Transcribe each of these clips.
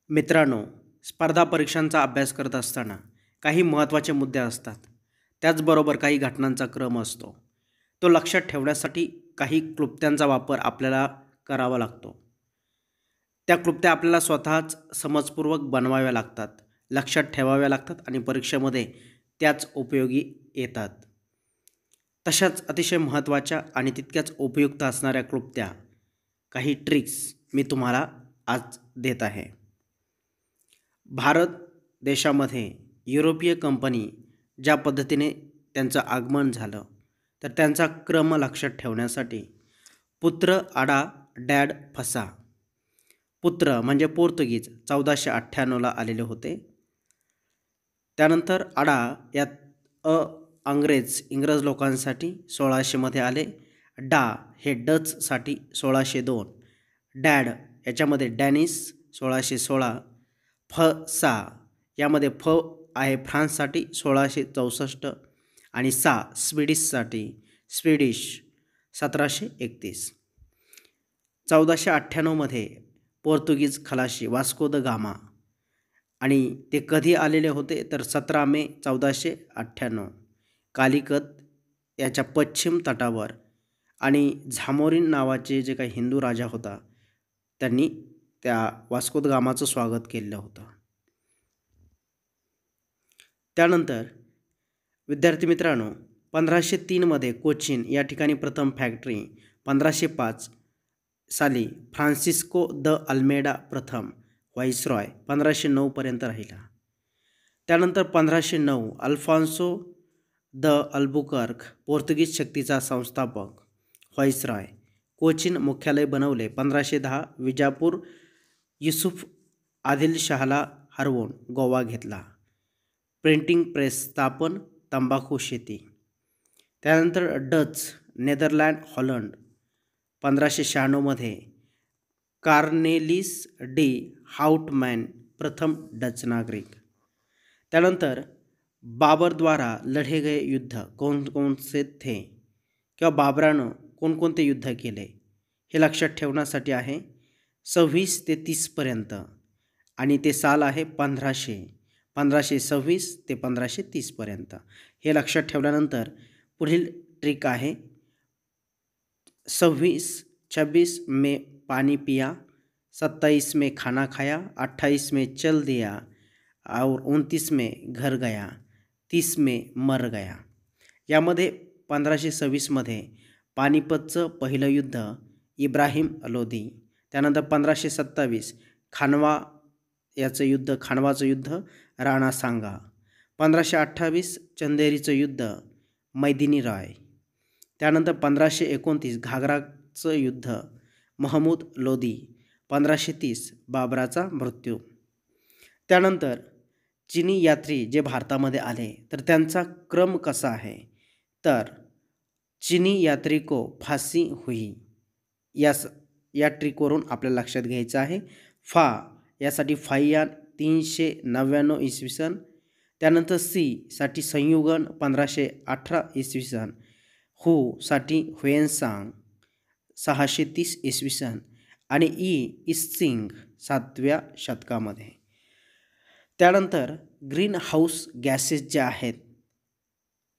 मित्रांनो, स्पर्धा परीक्षांचा अभ्यास करत असताना काही महत्त्वाचे मुद्दे असतात. त्याचबरोबर काही घटनांचा क्रम असतो. तो लक्षात ठेवण्यासाठी काही क्लुप्त्यांचा वापर आपल्याला करावा लागतो. त्या क्लुप्त्या आपल्याला स्वतःच समजपूर्वक बनवाव्या लागतात, लक्षात ठेवाव्या लागतात आणि परीक्षेमध्ये त्याच उपयोगी येतात. तशाच अतिशय महत्त्वाच्या आणि तितक्याच उपयुक्त असणाऱ्या क्लुप्त्या, काही ट्रिक्स मी तुम्हाला आज देत आहे. भारत देशामध्ये युरोपीय कंपनी ज्या पद्धतीने त्यांचं आगमन झालं, तर त्यांचा क्रम लक्षात ठेवण्यासाठी पुत्र आडा डॅड फसा. पुत्र म्हणजे पोर्तुगीज 1498ला आलेले होते. त्यानंतर आडा यात इंग्रज लोकांसाठी 1600मध्ये आले. डा हे डचसाठी 1602. डॅड याच्यामध्ये डॅनिस 1616. फ सा यामध्ये फ आहे फ्रान्ससाठी 1664 आणि सा स्वीडिशसाठी स्वीडिश 1731. 1498मध्ये पोर्तुगीज खलाशी वास्को द गामा आणि ते कधी आलेले होते तर 17 मे 1498 कालिकत याच्या पश्चिम तटावर. आणि झामोरिन नावाचे जे काही हिंदू राजा होता त्यांनी त्या वास्को द गामाचं स्वागत केलेलं होतं. त्यानंतर विद्यार्थी मित्रांनो, 1503मध्ये कोचीन या ठिकाणी प्रथम फॅक्टरी. 1505 साली फ्रान्सिस्को द अल्मेडा प्रथम व्हाईसरॉय 1509पर्यंत राहिला. त्यानंतर 1509 अल्फॉन्सो द अल्बुकर्क पोर्तुगीज शक्तीचा संस्थापक व्हाईसरॉय कोचीन मुख्यालय बनवले. 1510 विजापूर युसुफ आदिलशहाला हरवून गोवा घेतला. प्रिंटिंग प्रेस स्थापन. तंबाखू शेती. त्यानंतर डच नेदरलँड हॉलंड 1596मध्ये कार्नेलिस डी हाउटमॅन प्रथम डच नागरिक. त्यानंतर बाबरद्वारा लढे गए युद्ध कोणकोणते थे किंवा बाबरानं कोणकोणते युद्ध केले हे लक्षात ठेवण्यासाठी आहे 26 ते 30पर्यंत आणि ते साल आहे 1526 ते 1530पर्यंत. हे लक्षात ठेवल्यानंतर पुढील ट्रिक आहे 26 में पानी पिया, 27 में खाना खाया, 28 में चल दिया और 29 में घर गया, 30 में मर गया. यामध्ये 1526मध्ये पानिपतचं पहिलं युद्ध इब्राहिम लोदी. त्यानंतर 1527 खानवाचं युद्ध राणा सांगा. 1528 चंदेरीचं युद्ध मैदिनी राय. त्यानंतर 1529 घाघराचं युद्ध महमूद लोदी. 1530 बाबराचा मृत्यू. त्यानंतर चीनी यात्री जे भारतामध्ये आले तर त्यांचा क्रम कसा आहे तर चीनी यात्री को फाशी हुई या ट्रिकवरून आपल्याला लक्षात घ्यायचं आहे. फा यासाठी फाईयान 399 इसवी सन. त्यानंतर सी साठी संयुगन 1518 इसवी सन. हू साठी हुएनसांग 630 इसवी सन आणि इसिंग 7व्या शतकामध्ये. त्यानंतर ग्रीन हाऊस गॅसेस जे आहेत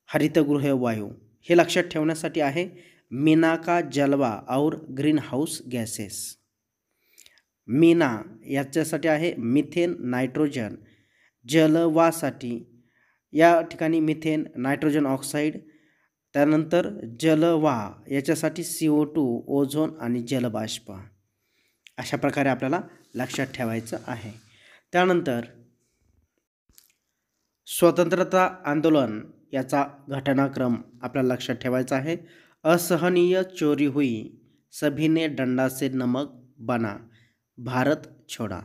हरितगृह वायू हे लक्षात ठेवण्यासाठी आहे मीना का जलवा और ग्रीन हाऊस गॅसेस. मीना याच्यासाठी आहे मिथेन नायट्रोजन. जलवासाठी या ठिकाणी मिथेन नायट्रोजन ऑक्साईड. त्यानंतर जलवा याच्यासाठी CO2 ओझोन आणि जलबाष्प. अशा प्रकारे आपल्याला लक्षात ठेवायचं आहे. त्यानंतर स्वतंत्रता आंदोलन याचा घटनाक्रम आपल्याला लक्षात ठेवायचा आहे. असहनीय चोरी हुई, सभी ने डंडा से नमक बना, भारत छोडा.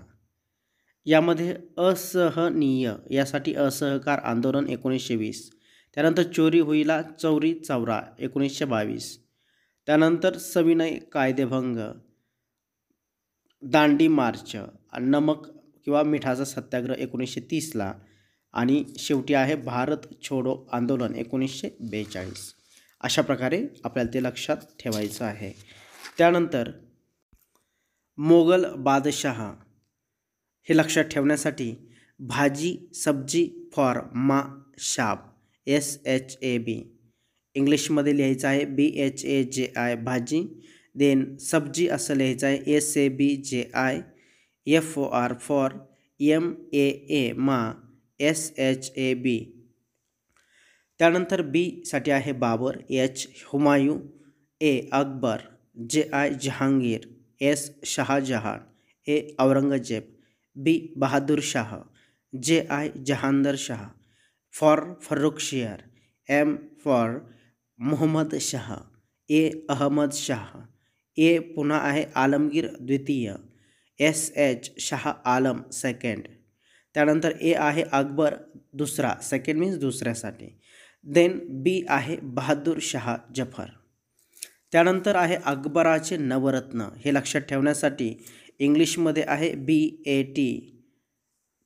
यामध्ये असहनीय यासाठी असहकार आंदोलन 1920. त्यानंतर चोरी हुईला चौरी चौरा 1922. त्यानंतर सविनय कायदेभंग, दांडी मार्च, नमक किंवा मिठाचा सत्याग्रह 1930ला आणि शेवटी आहे भारत छोडो आंदोलन 1942. अशा प्रकारे आपल्याला ते लक्षात ठेवायचं आहे. त्यानंतर मोगल बादशाह हे लक्षात ठेवण्यासाठी भाजी सब्जी फॉर माशाब SHAB इंग्लिशमध्ये लिहायचं आहे BHAJI भाजी. देन सब्जी असं लिहायचं आहे SABJI FOR फॉर MAA मा SHAB. त्यानंतर बी साठी आहे बाबर हुमायूं अकबर जहांगीर शहाजहान औरंगजेब बहादूर शाह जहांदर शाह फॉर फर्रुखशियार फॉर मोहम्मद शाह अहमद शाह पुन्हा आहे आलमगीर द्वितीय शाह आलम सेकंड. त्यानंतर आहे अकबर दुसरा सेकंड मीन्स दुसऱ्यासाठी. देन बी आहे बहादूर शाह जफर. त्यानंतर आहे अकबराचे नवरत्न. हे लक्षात ठेवण्यासाठी इंग्लिशमध्ये आहे BAT.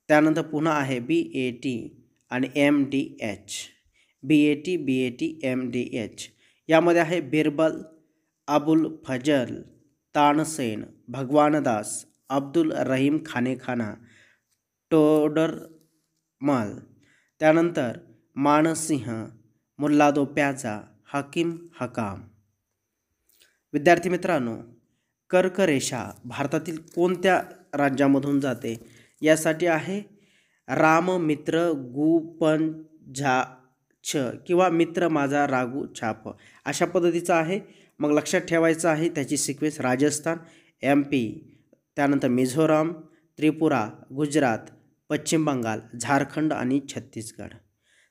त्यानंतर पुन्हा आहे BAT आणि MDH BAT MDH. यामध्ये आहे बिरबल अबुल फजल तानसेन भगवानदास अब्दुल रहीम खानेखाना टोडरमल. त्यानंतर मानसिंह मुल्लादो प्याजा हकीम हकाम. विद्यार्थी मित्रांनो, कर्करेषा भारतातील कोणत्या राज्यामधून जाते? यासाठी आहे राममित्र गुपंझाछ किंवा मित्र माझा रागू छाप अशा पद्धतीचं आहे. मग लक्षात ठेवायचं आहे त्याची सिक्वेन्स राजस्थान MP, त्यानंतर मिझोराम, त्रिपुरा, गुजरात, पश्चिम बंगाल, झारखंड आणि छत्तीसगड.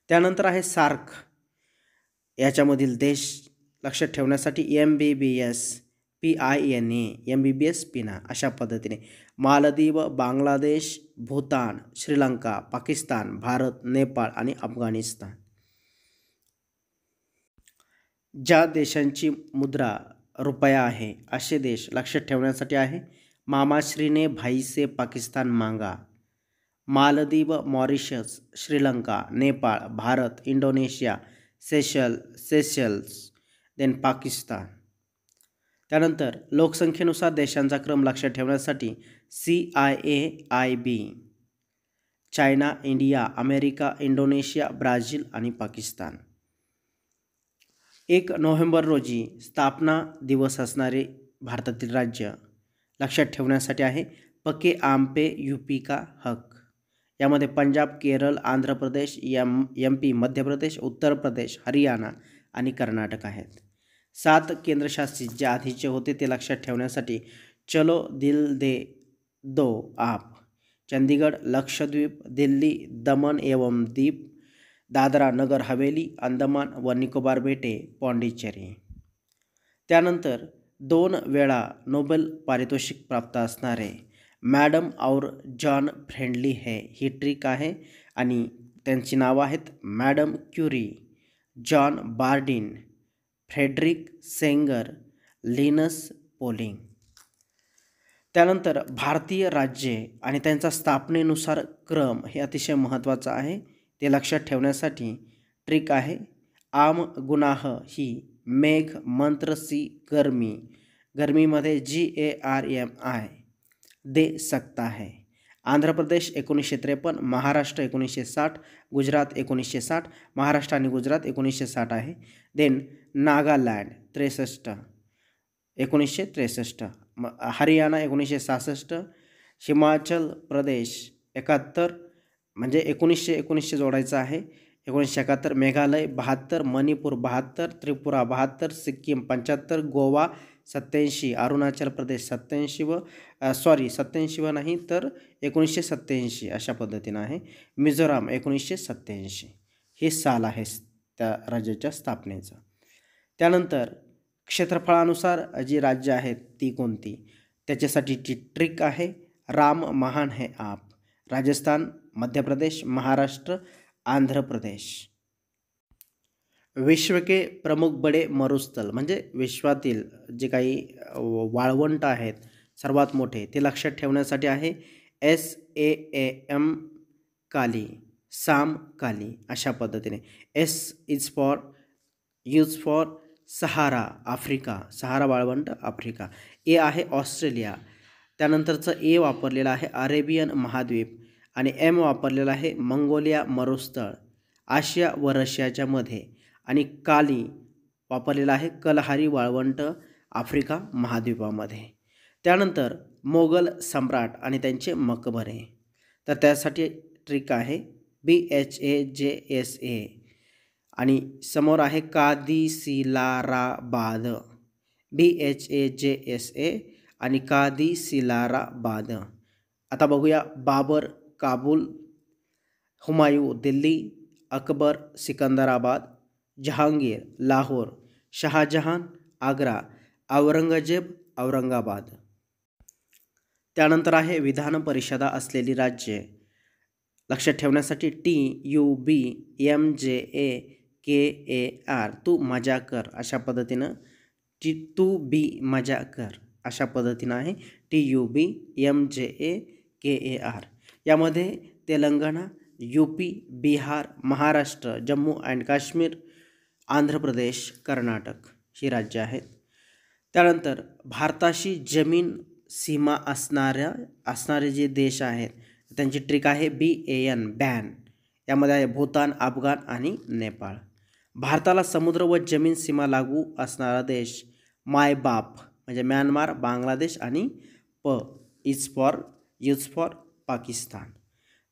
त्यानंतर आहे सार्क. याच्यामधील देश लक्षात ठेवण्यासाठी MBBS PINA MBBS पिना अशा पद्धतीने मालदीव, बांगलादेश, भूतान, श्रीलंका, पाकिस्तान, भारत, नेपाळ आणि अफगाणिस्तान. ज्या देशांची मुद्रा रुपया आहे असे देश लक्षात ठेवण्यासाठी आहे मामाश्रीने भाईसे पाकिस्तान मांगा. Maldives, Mauritius, Sri Lanka, Nepal, Bharat, Indonesia, Seychelles, then Pakistan. त्यानंतर लोकसंख्येनुसार देशांचा क्रम लक्षात ठेवण्यासाठी CIAIB China, India, America, Indonesia, Brazil आणि पाकिस्तान. 1 नोव्हेंबर रोजी स्थापना दिवस असणारे भारतातील राज्य लक्षात ठेवण्यासाठी आहे पके आम पे यूपी का हक. यामध्ये पंजाब, केरळ, आंध्र प्रदेश, MP, मध्य प्रदेश, उत्तर प्रदेश, हरियाणा आणि कर्नाटक आहेत. 7 केंद्रशासित जे आधीचे होते ते लक्षात ठेवण्यासाठी चलो दिल दे दो आप, चंदीगड, लक्षद्वीप, दिल्ली, दमन एवं दीप, दादरा नगर हवेली, अंदमान व निकोबार बेटे, पॉंडिचेरी. त्यानंतर 2 वेळा नोबेल पारितोषिक प्राप्त असणारे मॅडम और जॉन फ्रेंडली ही ट्रिक आहे आणि त्यांची नावं आहेत madam Curie, John Bardeen, Frederick Sanger, Linus Pauling. त्यानंतर भारतीय राज्ये आणि त्यांचा स्थापनेनुसार क्रम हे अतिशय महत्त्वाचं आहे. ते लक्षात ठेवण्यासाठी ट्रिक आहे आम गुनाह ही मेघ मंत्र सी गर्मीमध्ये GARMI दे सकता है. आंध्र प्रदेश 1953, महाराष्ट्र 1960, गुजरात 1960, महाराष्ट्र आणि गुजरात 1960 आहे. देन नागालँड 1963, हरियाणा 1966, हिमाचल प्रदेश 71 म्हणजे 1919 जोडायचं आहे 1971, मेघालय 72, मणिपूर 72, त्रिपुरा 72, सिक्कीम 75, गोवा 87, अरुणाचल प्रदेश 87 नाही तर 1987 अशा पद्धतीनं आहे. मिझोराम 1987 हे साल आहे त्या राज्याच्या स्थापनेचं. त्यानंतर क्षेत्रफळानुसार जी राज्य आहेत ती कोणती त्याच्यासाठी जी ट्रिक आहे राम महान है आप. राजस्थान, मध्य प्रदेश, महाराष्ट्र, आंध्र प्रदेश. विश्व के प्रमुख बडे मरुस्थल म्हणजे विश्वातील जे काही वाळवंट आहेत सर्वात मोठे ते लक्षात ठेवण्यासाठी आहे SAAM काली, साम काली अशा पद्धतीने. S use for Sahara Africa, Sahara वाळवंट आफ्रिका. A आहे ऑस्ट्रेलिया, त्यानंतरचं ए वापरलेलं आहे अरेबियन महाद्वीप आणि एम वापरलेला आहे मंगोलिया मरुस्थळ आशिया व रशियाच्या मध्ये आणि काली वापरलेला आहे कलहारी वाळवंट आफ्रिका महाद्वीपामध्ये. त्यानंतर मोगल सम्राट आणि त्यांचे मकबरे. तर त्यासाठी ट्रिक आहे BHAJSA आणि समोर आहे कादिसिलाराबाद. BHAJSA आणि कादिसिलाराबाद. आता बघूया बाबर काबूल, हुमायूं दिल्ली, अकबर सिकंदराबाद, जहांगीर लाहोर, शहाजहान आग्रा, औरंगजेब औरंगाबाद. त्यानंतर आहे विधान परिषदा असलेली राज्ये. लक्षात ठेवण्यासाठी TUBMJAKAR तू मजा कर अशा पद्धतीनं तू बी मजा कर अशा पद्धतीनं आहे TUBMJAKAR. यामध्ये तेलंगणा, UP, बिहार, महाराष्ट्र, जम्मू अँड काश्मीर, आंध्र प्रदेश, कर्नाटक ही राज्य आहेत. त्यानंतर भारताशी जमीन सीमा असणारे जे देश आहेत त्यांची ट्रिक आहे BAN बॅन. यामध्ये आहे भूतान, अफगाण आणि नेपाळ. भारताला समुद्र व जमीन सीमा लागू असणारा देश माय बाप म्हणजे म्यानमार, बांगलादेश आणि यूज फॉर पाकिस्तान.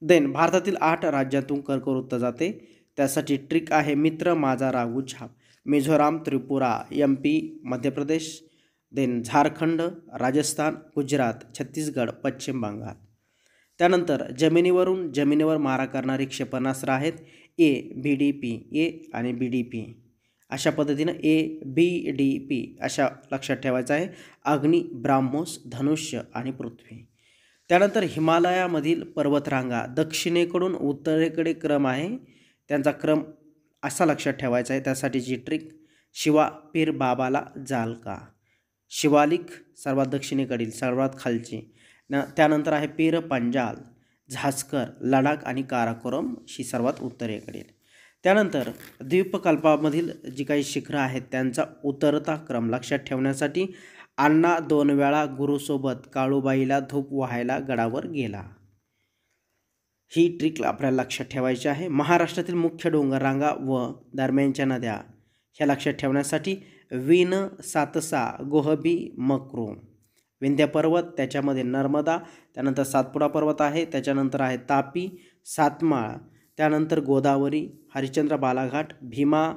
देन भारतातील 8 राज्यातून कर्कवृत्त जाते. त्यासाठी ट्रिक आहे मित्र माझा राघू छाप. मिझोराम, त्रिपुरा, MP, मध्य प्रदेश, देन झारखंड, राजस्थान, गुजरात, छत्तीसगड, पश्चिम बंगाल. त्यानंतर जमिनीवर मारा करणारी क्षेपणास्त्र आहेत ABDP, A आणि BDP अशा पद्धतीनं ABDP अशा लक्षात ठेवायचं आहे. अग्नी, ब्राह्मोस, धनुष्य आणि पृथ्वी. त्यानंतर हिमालयामधील पर्वतरांगा दक्षिणेकडून उत्तरेकडे क्रम आहे. त्यांचा क्रम असा लक्षात ठेवायचा आहे. त्यासाठीची ट्रिक शिवा पीर बाबाला जाल का. शिवालिक सर्वात दक्षिणेकडील सर्वात खालची. त्यानंतर आहे पीर पंजाल, झास्कर, लडाख आणि काराकोरम ही सर्वात उत्तरेकडील. त्यानंतर द्वीपकल्पामधील जी काही शिखरं आहेत त्यांचा उतरता क्रम लक्षात ठेवण्यासाठी अण्णा 2 वेळा गुरुसोबत काळूबाईला धूप व्हायला गडावर गेला. ही ट्रिक आपल्याला लक्षात ठेवायची आहे. महाराष्ट्रातील मुख्य डोंगररांगा व दरम्यानच्या नद्या ह्या लक्षात ठेवण्यासाठी विन, सातसा, गोहबी, मकरू. विंध्य पर्वत, त्याच्यामध्ये नर्मदा, त्यानंतर सातपुडा पर्वत आहे, त्याच्यानंतर आहे तापी, सातमाळ, त्यानंतर गोदावरी, हरिश्चंद्र बालाघाट, भीमा,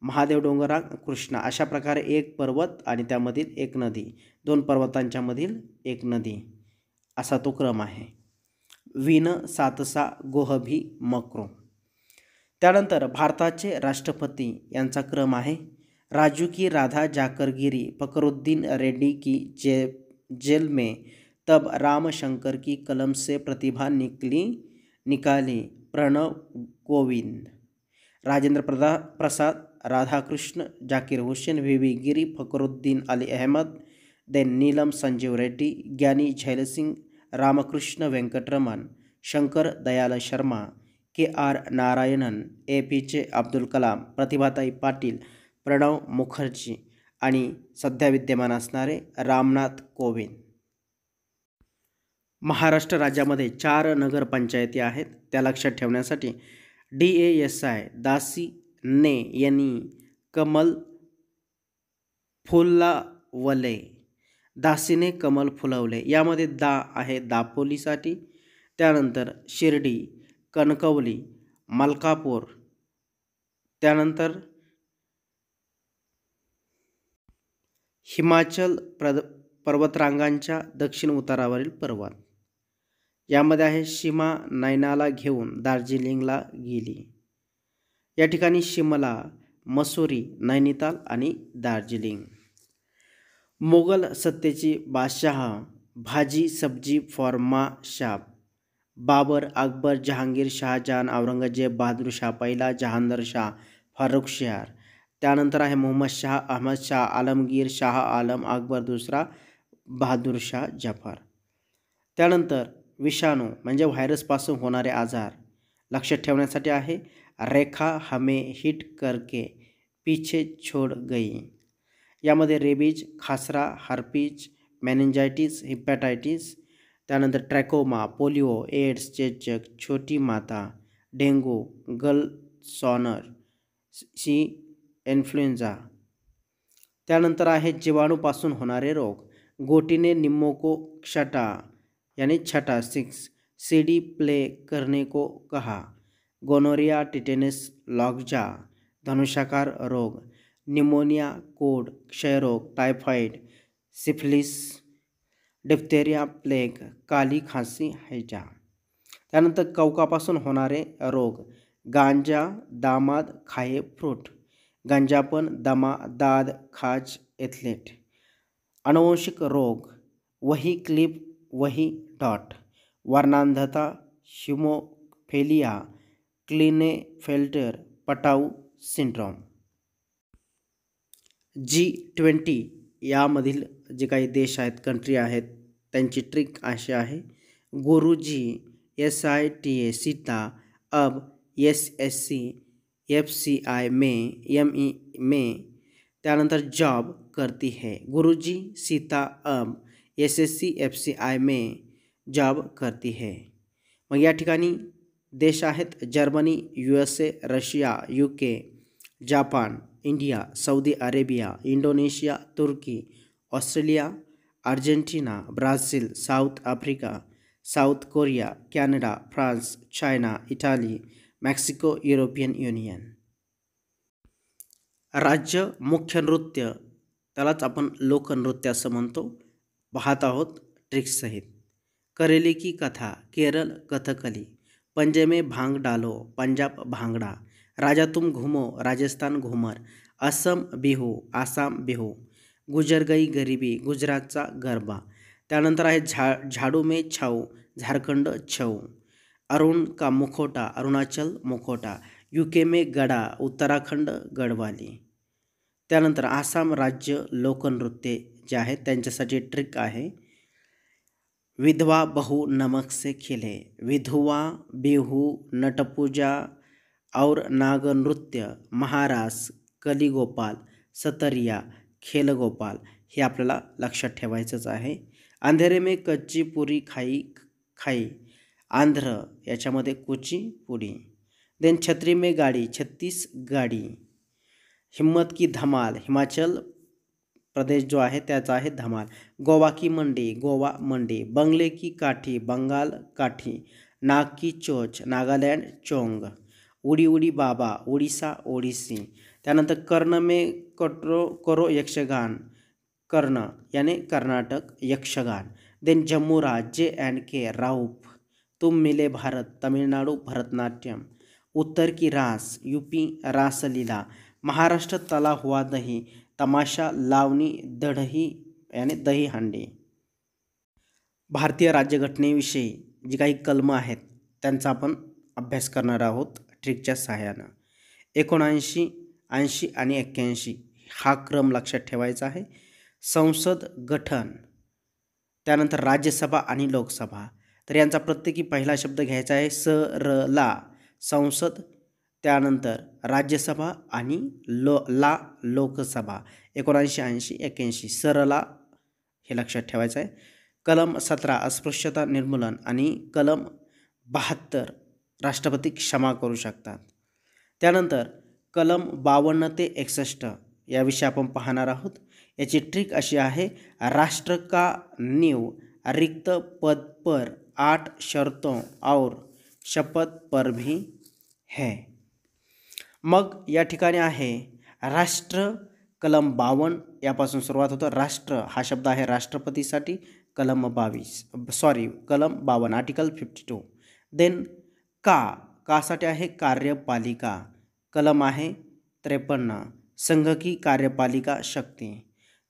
महादेव डोंगररांग, कृष्णा. अशा प्रकारे एक पर्वत आणि त्यामधील एक नदी, 2 पर्वतांच्या मधील एक नदी असा तो क्रम आहे. विन, सातसा, गोहबी, मकरू. त्यानंतर भारताचे राष्ट्रपती यांचा क्रम आहे राजू की राधा जाकरगिरी, फखरुद्दीन रेड्डी की जेल में, तब राम शंकर की कलम से प्रतिभा निकाली, प्रणव कोविंद. राजेंद्र प्रसाद, राधाकृष्ण, जाकिर हुसैन, VV गिरी, फखरुद्दीन अली अहमद, देन नीलम संजीव रेड्डी, ज्ञानी झैल सिंग, रामकृष्ण वेंकटरमण, शंकर दयाल शर्मा, KR नारायणन, APJ अब्दुल कलाम, प्रतिभाताई पाटील, प्रणव मुखर्जी आणि सध्या विद्यमान असणारे रामनाथ कोविंद. महाराष्ट्र राज्यामध्ये 4 नगरपंचायती आहेत. त्या लक्षात ठेवण्यासाठी DASI दासी ने यांनी कमल फुलवले, दासीने कमल फुलवले. यामध्ये दा आहे दापोलीसाठी. त्यानंतर शिर्डी, कणकवली, मलकापूर, त्यानंतर हिमाचल पर्वतरांगांच्या दक्षिण उतारावरील पर्वत. यामध्ये आहे शिमा नैनाला घेऊन दार्जिलिंगला गेली. या ठिकाणी शिमला, मसुरी, नैनिताल आणि दार्जिलिंग. मोगल सत्तेची बादशाह भाजी सब्जी फॉर्मा शाह, बाबर, अकबर, जहांगीर, शहाजहान, औरंगजेब, बहादूर शाह पहिला, जहांदर शाह, फारुख शाह. त्यानंतर आहे मोहम्मद शाह, अहमद शाह, आलमगीर, शाह आलम, अकबर दुसरा, बहादूर शाह जफर. त्यानंतर विषाणू म्हणजे व्हायरसपासून होणारे आजार लक्षात ठेवण्यासाठी आहे रेखा हमें हिट करके पीछे छोड़ गई. यामध्ये रेबीज, खासरा, हर्पीज, मेनिंजायटिस, हिपॅटायटिस, त्यानंतर ट्रॅकोमा, पोलिओ, एड्स, चेचक, छोटी माता, डेंगू, गलसॉनर, सी इन्फ्लुएन्झा. त्यानंतर आहे जीवाणूपासून होणारे रोग, गोटीने निमोकोक्षटा यानी छटा 6, सीडी प्ले करने को कहा, गोनोरिया, टिटेनस, लॉकजा, धनुषाकार रोग, निमोनिया, कोड, क्षयरोग, टायफॉइड, सिफिलिस, डिप्थेरिया, प्लेग, काली खांसी, हैजा. त्यानंतर कवकापासून होणारे रोग, गांजा, दामाद, खाये, फ्रूट, गंजापन, दमा, दाद, खाज, एथलेट. अनुवंशिक रोग, वही क्लिप, वही dot, वर्णांधता, haemophilia, क्लिनेफेल्टर, Patau syndrome. G20 यामधील जे काही देश आहेत, कंट्री आहेत, त्यांची ट्रिक अशी आहे. गुरुजी, SITA सीता, अब SSC FCI में, ME में. त्यानंतर जॉब करती है, गुरुजी सीता अब SSC FCI में जॉब करती है. मग या ठिकाणी देश आहेत Germany, USA, Russia, UK, Japan, India, Saudi Arabia, Indonesia, Turkey, Australia, Argentina, Brazil, South Africa, South Korea, Canada, France, China, Italy, Mexico, European Union. राज्य मुख्य नृत्य, त्यालाच आपण लोकनृत्य असं म्हणतो, पाहत आहोत ट्रिक्ससहित. करेली की कथा, केरळ कथकली, पंजे में भांग डालो, पंजाब भांगडा, राजा तुम घूमो, राजस्थान घुमर, असम बिहू, आसाम बिहू, गुजर गई गरिबी, गुजरातचा गरबा. त्यानंतर आहे झाडू में छाऊ, झारखंड छऊ, अरुण का मुखोटा, अरुणाचल मुखोटा, UK में गडा, उत्तराखंड गडवाली. त्यानंतर आसाम राज्य लोकनृत्य जे आहेत त्यांच्यासाठी ट्रिक आहे. विधवा बहु नमक से खिले, विधुवा, बिहू, नटपूजा और नागनृत्य, महारास, कलिगोपाल, सतरिया, खेलगोपाल. हे आपल्याला लक्षात ठेवायचंच आहे. अंधेरे में कच्ची पुरी खाई खाई, आंध्र याच्यामध्ये कुचीपुडी. देन छत्री में गाडी, छत्तीस गाडी. हिम्मत की धमाल, हिमाचल प्रदेश जो आहे त्याचा आहे धमाल. गोवा की मंडी, गोवा मंडी. बंगले की काठी, बंगाल काठी. नाग की चोच, नागालँड चोंग. उडी उडी बाबा, उडीसा ओडिसी. त्यानंतर कर्ण में करो यक्षगान, कर्ण यानी कर्नाटक यक्षगान. देन जम्मूरा, JNK राऊफ. तुम मिले भारत, तमिळनाडू भरतनाट्यम. उत्तर की रास, UP रासलीला. महाराष्ट्र तला हुआ दही, तमाशा, लावणी, दढही यानी दही हांडी. भारतीय राज्यघटनेविषयी जी काही कलमं आहेत त्यांचा आपण अभ्यास करणार आहोत ट्रिकच्या सहाय्यानं. 79, 80 आणि 81 हा क्रम लक्षात ठेवायचा आहे. संसद गठन, त्यानंतर राज्यसभा आणि लोकसभा. तर यांचा प्रत्येकी पहिला शब्द घ्यायचा आहे सरला, संसद, त्यानंतर राज्यसभा आणि लोकसभा. 79, 80, 81 सरला हे लक्षात ठेवायचं आहे. कलम 17 अस्पृश्यता निर्मूलन आणि कलम 72 राष्ट्रपती क्षमा करू शकतात. त्यानंतर कलम 52 ते 61 याविषयी आपण पाहणार आहोत. याची ट्रिक अशी आहे. राष्ट्र का नींव रिक्त पद पर 8 शर्तों और शपथ पर भी है. मग या ठिकाणी आहे राष्ट्र, कलम 52 यापासून सुरुवात होतं. राष्ट्र हा शब्द आहे राष्ट्रपतीसाठी, कलम 52 आर्टिकल 52. देन कासाठी आहे कार्यपालिका, कलम आहे 53 संघ की कार्यपालिका शक्ती.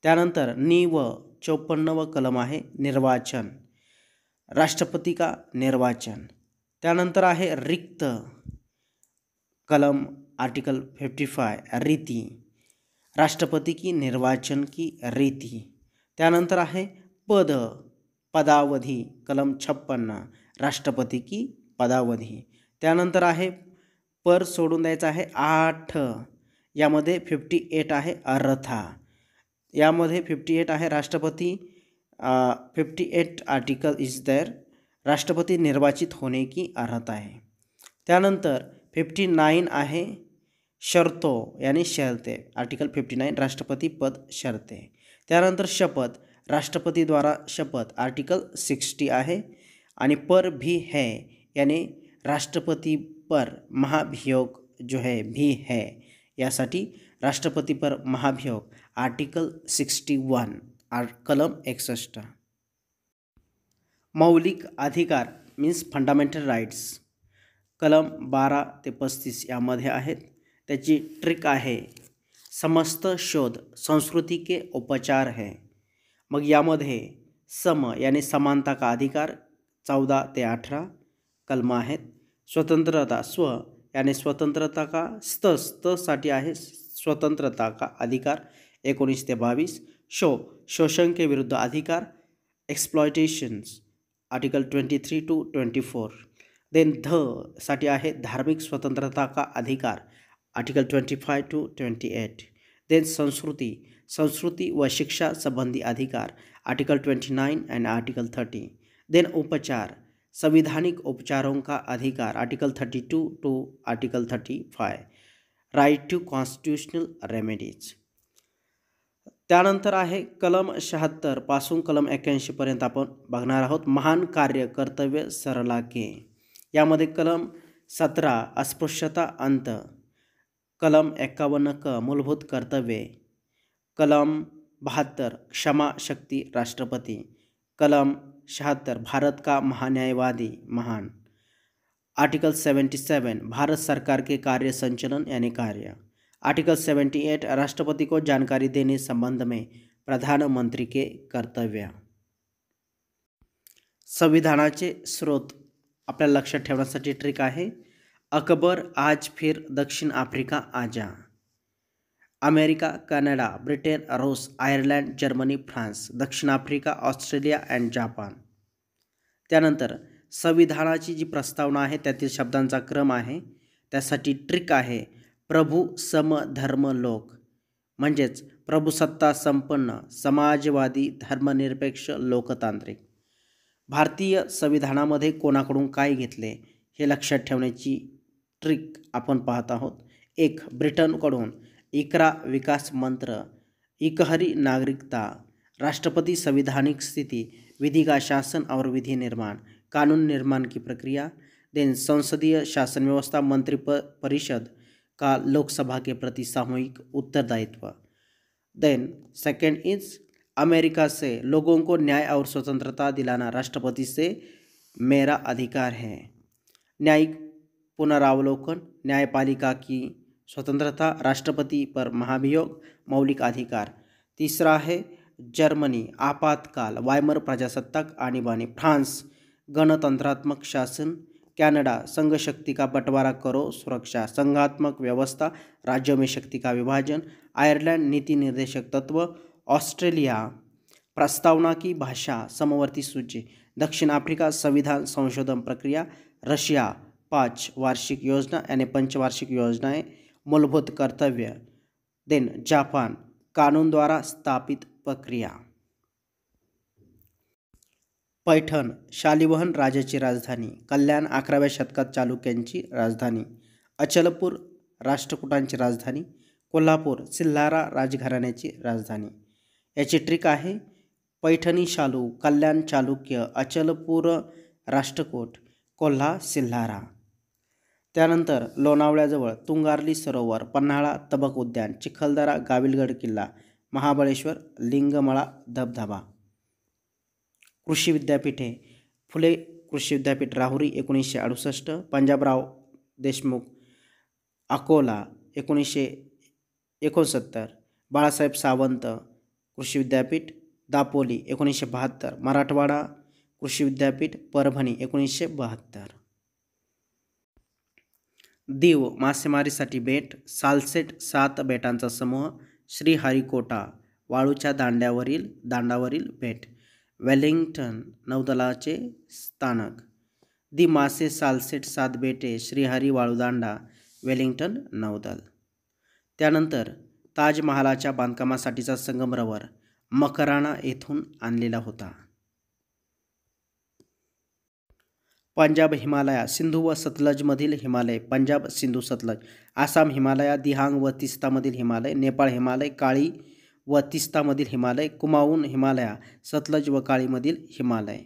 त्यानंतर 54 कलम आहे निर्वाचन, राष्ट्रपती का निर्वाचन. त्यानंतर आहे रिक्त, कलम आर्टिकल 55 रीति, राष्ट्रपति की निर्वाचन की रीति. त्यानंतर आहे पदावधी, कलम 56 राष्ट्रपति की पदावधी. त्यानंतर आहे पर सोडून द्यायचा आहे 8, यामध्ये 58 आहे अर्था, यामध्ये 58 आहे राष्ट्रपती 58 आर्टिकल इज देयर, राष्ट्रपती निर्वाचित होने की अर्हता आहे. त्यानंतर 59 आहे शर्तों यानी शर्तें, आर्टिकल 59 राष्ट्रपति पद शर्तें. त्यानंतर शपथ, राष्ट्रपति द्वारा शपथ, आर्टिकल 60 आहे. आणि पर भी है यानी राष्ट्रपति पर महाभियोग जो है भी है, यासाठी राष्ट्रपति पर महाभियोग, आर्टिकल 61 कलम 61. मौलिक अधिकार मीन्स फंडामेंटल राईट्स कलम 12 ते 35 यामध्ये आहेत. त्याची ट्रिक आहे समस्त शोध संस्कृति के उपचार है. मग यामध्ये सम यानी समानता का अधिकार 14 ते 18 कलम आहेत. स्वतंत्रता स्व यानी स्वतंत्रता का साठी आहे स्वतंत्रता का अधिकार 19 ते 22. शोषण के विरुद्ध अधिकार एक्सप्लॉयटेशन्स आर्टिकल 23 to 24. देन साठी आहे धार्मिक स्वतंत्रता का अधिकार आर्टिकल 25 to 28. देन संस्कृति व शिक्षा संबंधी अधिकार आर्टिकल 29 एंड आर्टिकल 30. देन उपचार संविधानिक उपचारों का अधिकार article 32 to article 35. Right to constitutional remedies. त्यानंतर आहे कलम 76 पासून कलम 81 पर्यंत आपण बघणार आहोत. महान कार्य कर्तव्य सरला के. यामध्ये कलम 17 अस्पृश्यता अंत, कलम 51 क मूलभूत कर्तव्ये, कलम 72 क्षमा शक्ति राष्ट्रपति, कलम 76 भारत का महान्यायवादी महान, आर्टिकल 77 भारत सरकार के कार्य संचालन यानी कार्य, आर्टिकल 78 राष्ट्रपति को जानकारी देने संबंध में प्रधानमंत्री के कर्तव्य. संविधानाचे स्रोत आपल्याला लक्षात ठेवण्यासाठी ट्रिक आहे. अकबर आज फिर दक्षिण आफ्रिका आजा, अमेरिका कॅनडा ब्रिटन रूस आयर्लंड जर्मनी फ्रान्स दक्षिण आफ्रिका ऑस्ट्रेलिया अँड जापान. त्यानंतर संविधानाची जी प्रस्तावना आहे त्यातील शब्दांचा क्रम आहे. त्यासाठी ट्रिक आहे प्रभू सम धर्म लोक, म्हणजेच प्रभुसत्ता संपन्न समाजवादी धर्मनिरपेक्ष लोकतांत्रिक. भारतीय संविधानामध्ये कोणाकडून काय घेतले हे लक्षात ठेवण्याची ट्रिक आपण पाहत आहोत. 1 ब्रिटनकडून इकरा विकास मंत्र, इकहरी नागरिकता, राष्ट्रपति संविधानिक स्थिति, विधि का शासन और विधि निर्माण, कानून निर्माण की प्रक्रिया. देन संसदीय शासन व्यवस्था, मंत्री परिषद का लोकसभा के प्रति सामूहिक उत्तरदायित्व. देन सेकंड इज अमेरिका से लोगों को न्याय और स्वतंत्रता दिलाना, राष्ट्रपति से मेरा अधिकार है. न्यायिक पुनरावलोकन, न्यायपालिका की स्वतंत्रता, राष्ट्रपति पर महाभियोग, मौलिक अधिकार. तीसरा है जर्मनी आपातकाल, वायमर प्रजासत्ताक आणीबाणी, फ्रांस गणतंत्रात्मक शासन, कनाडा संघ शक्ति का बंटवारा करो सुरक्षा, संघात्मक व्यवस्था, राज्यों में शक्ति का विभाजन, आयरलैंड नीति निर्देशक तत्व, ऑस्ट्रेलिया प्रस्तावना की भाषा समवर्ती सूची, दक्षिण अफ्रीका संविधान संशोधन प्रक्रिया, रशिया 5 वार्षिक योजना यानी पंचवार्षिक योजनाएं, मूलभूत कर्तव्य. देन जापान कानून द्वारा स्थापित प्रक्रिया. पैठण शालिवाहन राजाची राजधानी, कल्याण 11व्या शतकात चालुक्यांची राजधानी, अचलपूर राष्ट्रकूटांची राजधानी, कोल्हापूर सिल्हारा राजघराण्याची राजधानी. याची ट्रिक आहे पैठणी शालू, कल्याण चालुक्य, अचलपूर राष्ट्रकूट, कोल्हा सिल्हारा. त्यानंतर लोणावळ्याजवळ तुंगारली सरोवर, पन्हाळा तबक उद्यान, चिखलदरा गाविलगड किल्ला, महाबळेश्वर लिंगमळा धबधबा. कृषी विद्यापीठे फुले कृषी विद्यापीठ राहुरी 1968, पंजाबराव देशमुख अकोला 1969, बाळासाहेब सावंत कृषी विद्यापीठ दापोली 1972, मराठवाडा कृषी विद्यापीठ परभणी 1972. दीव मासेमारीसाठी बेट, सालसेट 7 बेटांचा समूह, श्रीहरिकोटा वाळूच्या दांडावरील बेट, वेलिंग्टन नौदलाचे स्थानक. दी मासे सालसेट 7 बेटे, श्रीहरी वाळूदांडा, वेलिंग्टन नौदल. त्यानंतर ताजमहालाच्या बांधकामासाठीचा संगमरवर, मकराना येथून आणलेला होता. पंजाब हिमालया, सिंधू व सतलजमधील हिमालय, पंजाब, सिंधू, सतलज. आसाम हिमालया, दिहांग व तिस्तामधील हिमालय, नेपाळ हिमालय, काळी व तिस्तामधील हिमालय, कुमाऊन हिमालया, सतलज व काळीमधील हिमालय.